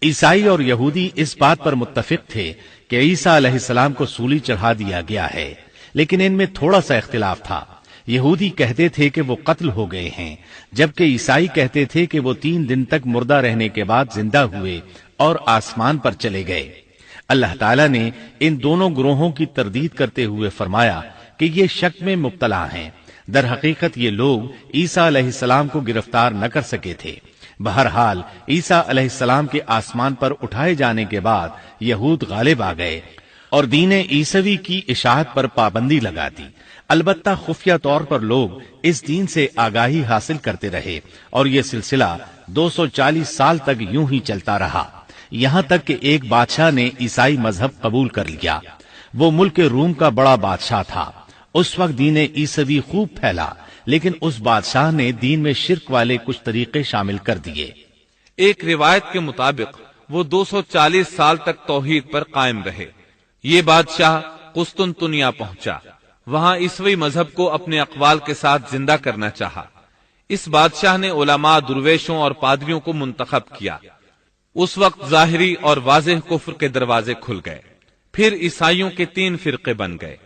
عیسائی اور یہودی اس بات پر متفق تھے کہ عیسیٰ علیہ السلام کو سولی چڑھا دیا گیا ہے، لیکن ان میں تھوڑا سا اختلاف تھا۔ یہودی کہتے تھے کہ وہ قتل ہو گئے ہیں، جبکہ عیسائی کہتے تھے کہ وہ 3 دن تک مردہ رہنے کے بعد زندہ ہوئے اور آسمان پر چلے گئے۔ اللہ تعالیٰ نے ان دونوں گروہوں کی تردید کرتے ہوئے فرمایا کہ یہ شک میں مبتلا ہیں، در حقیقت یہ لوگ عیسیٰ علیہ السلام کو گرفتار نہ کر سکے تھے۔ بہرحال عیسیٰ علیہ السلام کے آسمان پر اٹھائے جانے کے بعد یہود غالب آ گئے اور دین عیسوی کی اشاعت پر پابندی لگا دی۔ البتہ خفیہ طور پر لوگ اس دین سے آگاہی حاصل کرتے رہے اور یہ سلسلہ 240 سال تک یوں ہی چلتا رہا، یہاں تک کہ ایک بادشاہ نے عیسائی مذہب قبول کر لیا۔ وہ ملک روم کا بڑا بادشاہ تھا۔ اس وقت دین عیسوی خوب پھیلا، لیکن اس بادشاہ نے دین میں شرک والے کچھ طریقے شامل کر دیے۔ ایک روایت کے مطابق وہ 240 سال تک توحید پر قائم رہے۔ یہ بادشاہ قسطنطنیہ پہنچا، وہاں عیسوی مذہب کو اپنے اقوال کے ساتھ زندہ کرنا چاہا۔ اس بادشاہ نے علماء، درویشوں اور پادریوں کو منتخب کیا۔ اس وقت ظاہری اور واضح کفر کے دروازے کھل گئے۔ پھر عیسائیوں کے 3 فرقے بن گئے۔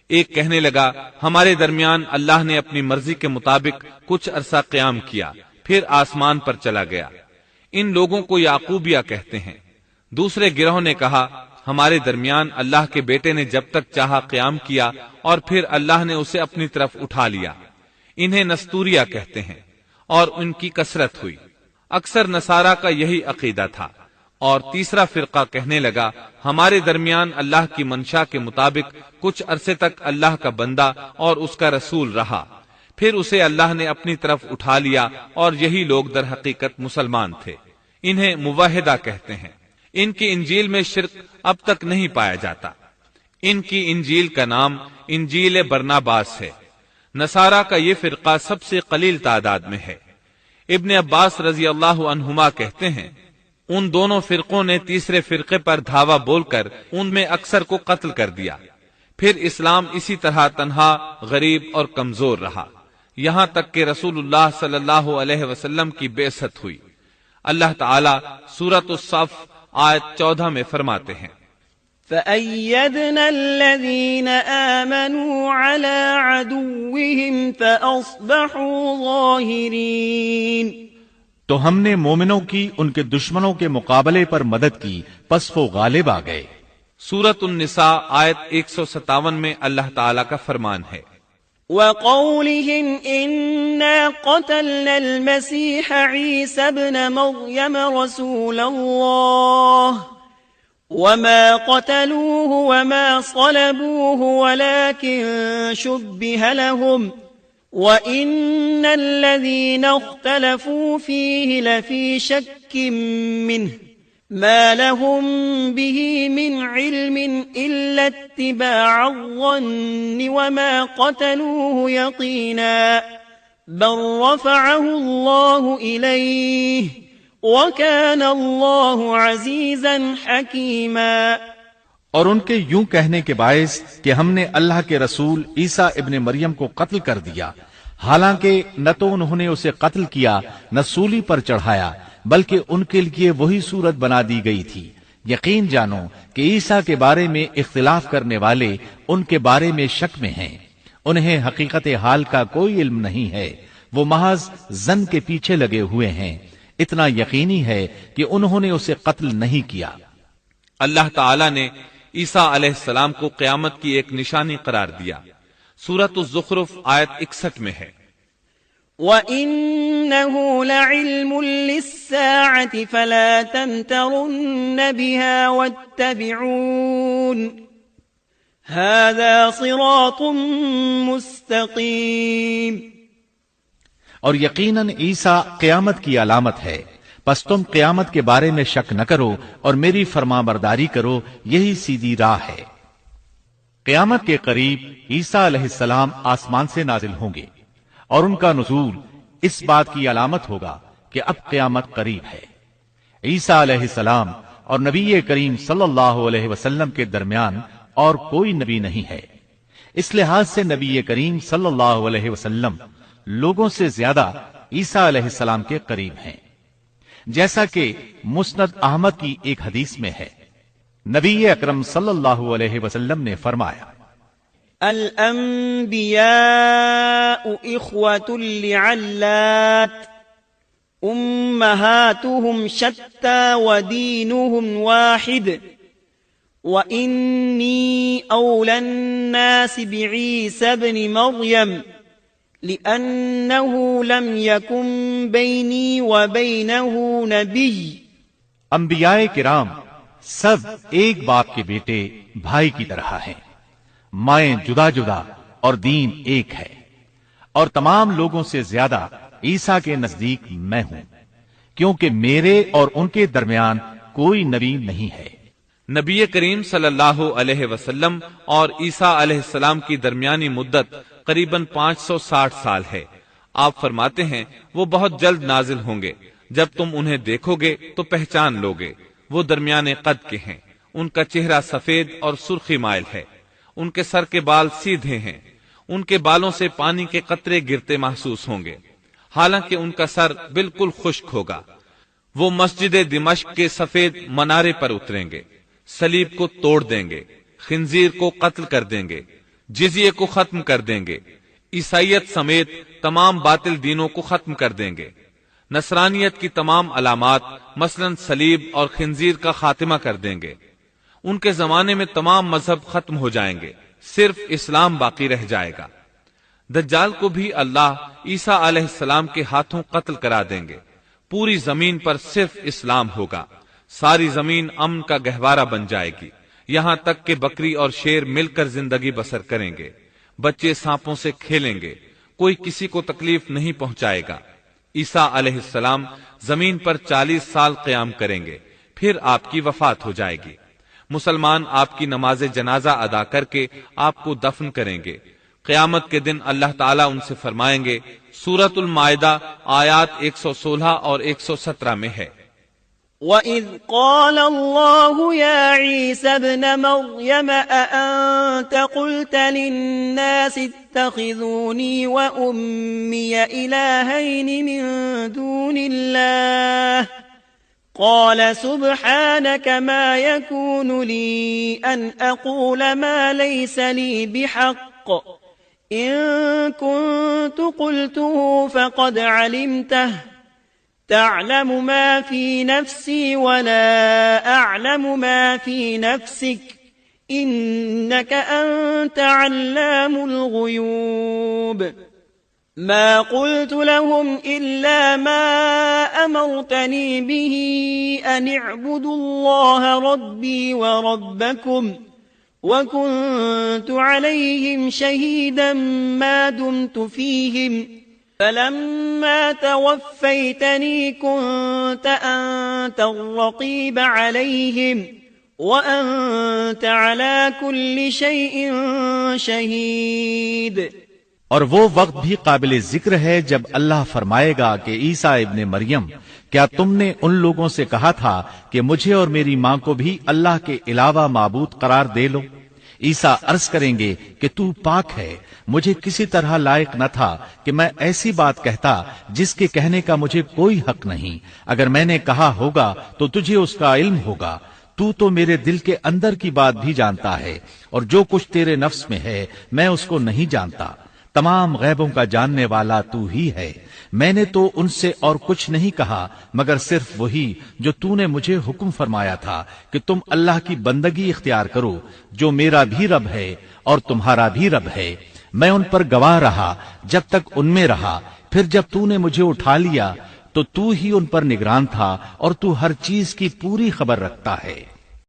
ایک کہنے لگا ہمارے درمیان اللہ نے اپنی مرضی کے مطابق کچھ عرصہ قیام کیا، پھر آسمان پر چلا گیا۔ ان لوگوں کو یعقوبیہ کہتے ہیں۔ دوسرے گروہ نے کہا ہمارے درمیان اللہ کے بیٹے نے جب تک چاہا قیام کیا اور پھر اللہ نے اسے اپنی طرف اٹھا لیا۔ انہیں نستوریہ کہتے ہیں اور ان کی کثرت ہوئی۔ اکثر نصارہ کا یہی عقیدہ تھا۔ اور تیسرا فرقہ کہنے لگا ہمارے درمیان اللہ کی منشا کے مطابق کچھ عرصے تک اللہ کا بندہ اور اس کا رسول رہا، پھر اسے اللہ نے اپنی طرف اٹھا لیا، اور یہی لوگ در حقیقت مسلمان تھے۔ انہیں موحدہ کہتے ہیں۔ ان کی انجیل میں شرک اب تک نہیں پایا جاتا۔ ان کی انجیل کا نام انجیل برناباس ہے۔ نصارہ کا یہ فرقہ سب سے قلیل تعداد میں ہے۔ ابن عباس رضی اللہ عنہما کہتے ہیں ان دونوں فرقوں نے تیسرے فرقے پر دھاوا بول کر ان میں اکثر کو قتل کر دیا۔ پھر اسلام اسی طرح تنہا، غریب اور کمزور رہا، یہاں تک کہ رسول اللہ صلی اللہ علیہ وسلم کی بعثت ہوئی۔ اللہ تعالی سورۃ الصف آیت 14 میں فرماتے ہیں فَأَيَّدْنَا الَّذِينَ آمَنُوا عَلَى عَدُوِّهِمْ فَأَصْبَحُوا ظَاهِرِينَ، تو ہم نے مومنوں کی ان کے دشمنوں کے مقابلے پر مدد کی، پس وہ غالب آ گئے۔ سورۃ النساء آیت 157 میں اللہ تعالی کا فرمان ہے وَقَوْلِهِمْ إِنَّا قَتَلْنَا الْمَسِيحَ عِيسَى ابْنَ مَرْيَمَ رَسُولَ اللَّهِ وَمَا قَتَلُوهُ وَمَا صَلَبُوهُ وَلَكِنْ شُبِّهَ لَهُمْ وَإِنَّ الَّذِينَ اخْتَلَفُوا فِيهِ لَفِي شَكٍّ مِّنْهُ مَا لَهُمْ بِهِ مِنْ عِلْمٍ إِلَّا اتِّبَاعَ الظَّنِّ وَمَا قَتَلُوهُ يَقِينًا بَلْ رَفَعَهُ اللَّهُ إِلَيْهِ وَكَانَ اللَّهُ عَزِيزًا حَكِيمًا۔ اور ان کے یوں کہنے کے باعث کہ ہم نے اللہ کے رسول عیسیٰ ابن مریم کو قتل کر دیا، حالانکہ نہ تو انہوں نے اسے قتل کیا نہ سولی پر چڑھایا، بلکہ ان کے لیے وہی صورت بنا دی گئی تھی۔ یقین جانو کہ عیسیٰ کے بارے میں اختلاف کرنے والے ان کے بارے میں شک میں ہیں، انہیں حقیقت حال کا کوئی علم نہیں ہے، وہ محض ظن کے پیچھے لگے ہوئے ہیں۔ اتنا یقینی ہے کہ انہوں نے اسے قتل نہیں کیا۔ اللہ تعالی نے عیسیٰ علیہ السلام کو قیامت کی ایک نشانی قرار دیا۔ سورۃ الزخرف آیت 61 میں ہے وَإِنَّهُ لَعِلْمٌ لِلسَّاعَةِ فَلَا تَمْتَرُنَّ بِهَا وَاتَّبِعُونِ هَذَا صِرَاطٌ مُسْتَقِيمٌ۔ اور یقیناً عیسیٰ قیامت کی علامت ہے، پس تم قیامت کے بارے میں شک نہ کرو اور میری فرما برداری کرو، یہی سیدھی راہ ہے۔ قیامت کے قریب عیسیٰ علیہ السلام آسمان سے نازل ہوں گے، اور ان کا نزول اس بات کی علامت ہوگا کہ اب قیامت قریب ہے۔ عیسیٰ علیہ السلام اور نبی کریم صلی اللہ علیہ وسلم کے درمیان اور کوئی نبی نہیں ہے، اس لحاظ سے نبی کریم صلی اللہ علیہ وسلم لوگوں سے زیادہ عیسیٰ علیہ السلام کے قریب ہیں۔ جیسا کہ مسند احمد کی ایک حدیث میں ہے، نبی اکرم صلی اللہ علیہ وسلم نے فرمایا، الانبیاء اخوة لعلات امہاتهم شتى ودینهم واحد وإني أولى الناس بعيسى بن مريم لأنه لم يكن بيني وبينه نبي۔ انبیاء کرام سب ایک باپ کے بیٹے بھائی کی طرح ہیں، مائیں جدا جدا اور دین ایک ہے، اور تمام لوگوں سے زیادہ عیسیٰ کے نزدیک میں ہوں، کیونکہ میرے اور ان کے درمیان کوئی نبی نہیں ہے۔ نبی کریم صلی اللہ علیہ وسلم اور عیسیٰ علیہ السلام کی درمیانی مدت قریباً 560 سال ہے۔ آپ فرماتے ہیں وہ بہت جلد نازل ہوں گے، جب تم انہیں دیکھو گے تو پہچان لوگے، وہ درمیانے قد کے ہیں، ان کا چہرہ سفید اور سرخی مائل ہے، ان کے سر کے بال سیدھے ہیں، ان کے بالوں سے پانی کے قطرے گرتے محسوس ہوں گے، حالانکہ ان کا سر بالکل خشک ہوگا۔ وہ مسجد دمشق کے سفید منارے پر اتریں گے، صلیب کو توڑ دیں گے، خنزیر کو قتل کر دیں گے، جزیے کو ختم کر دیں گے، عیسائیت سمیت تمام باطل دینوں کو ختم کر دیں گے، نصرانیت کی تمام علامات مثلا صلیب اور خنزیر کا خاتمہ کر دیں گے۔ ان کے زمانے میں تمام مذہب ختم ہو جائیں گے، صرف اسلام باقی رہ جائے گا۔ دجال کو بھی اللہ عیسیٰ علیہ السلام کے ہاتھوں قتل کرا دیں گے، پوری زمین پر صرف اسلام ہوگا، ساری زمین امن کا گہوارہ بن جائے گی، یہاں تک کہ بکری اور شیر مل کر زندگی بسر کریں گے، بچے سانپوں سے کھیلیں گے، کوئی کسی کو تکلیف نہیں پہنچائے گا۔ عیسیٰ علیہ السلام زمین پر 40 سال قیام کریں گے، پھر آپ کی وفات ہو جائے گی۔ مسلمان آپ کی نماز جنازہ ادا کر کے آپ کو دفن کریں گے۔ قیامت کے دن اللہ تعالیٰ ان سے فرمائیں گے، سورۃ المائدہ آیات 116 اور 117 میں ہے، وَإِذْ قَالَ اللَّهُ يَا عِيسَى ابْنَ مَرْيَمَ أَأَنْتَ قُلْتَ لِلنَّاسِ اتَّخِذُونِي وَأُمِّيَ إِلَٰهَيْنِ مِن دُونِ اللَّهِ قَالَ سُبْحَانَكَ مَا يَكُونُ لِي أَنْ أَقُولَ مَا لَيْسَ لِي بِحَقٍّ إِن كُنتُ قُلْتُهُ فَقَدْ عَلِمْتَهُ تعلم ما في نفسي ولا أعلم ما في نفسك إنك أنت علام الغيوب ما قلت لهم إلا ما أمرتني به أن اعبدوا الله ربي وربكم وكنت عليهم شهيدا ما دمت فيهم فلما توفيتني كنت أنت الرقيب عليهم وأنت على كل شيء شهيد۔ اور وہ وقت بھی قابل ذکر ہے جب اللہ فرمائے گا کہ عیسیٰ ابن مریم، کیا تم نے ان لوگوں سے کہا تھا کہ مجھے اور میری ماں کو بھی اللہ کے علاوہ معبود قرار دے لو؟ عیسیٰ عرض کریں گے کہ تو پاک ہے، مجھے کسی طرح لائق نہ تھا کہ میں ایسی بات کہتا جس کے کہنے کا مجھے کوئی حق نہیں، اگر میں نے کہا ہوگا تو تجھے اس کا علم ہوگا، تو میرے دل کے اندر کی بات بھی جانتا ہے، اور جو کچھ تیرے نفس میں ہے میں اس کو نہیں جانتا، تمام غیبوں کا جاننے والا تو ہی ہے۔ میں نے تو ان سے اور کچھ نہیں کہا مگر صرف وہی جو تو نے مجھے حکم فرمایا تھا کہ تم اللہ کی بندگی اختیار کرو، جو میرا بھی رب ہے اور تمہارا بھی رب ہے۔ میں ان پر گواہ رہا جب تک ان میں رہا، پھر جب تو نے مجھے اٹھا لیا تو ہی ان پر نگران تھا، اور تو ہر چیز کی پوری خبر رکھتا ہے۔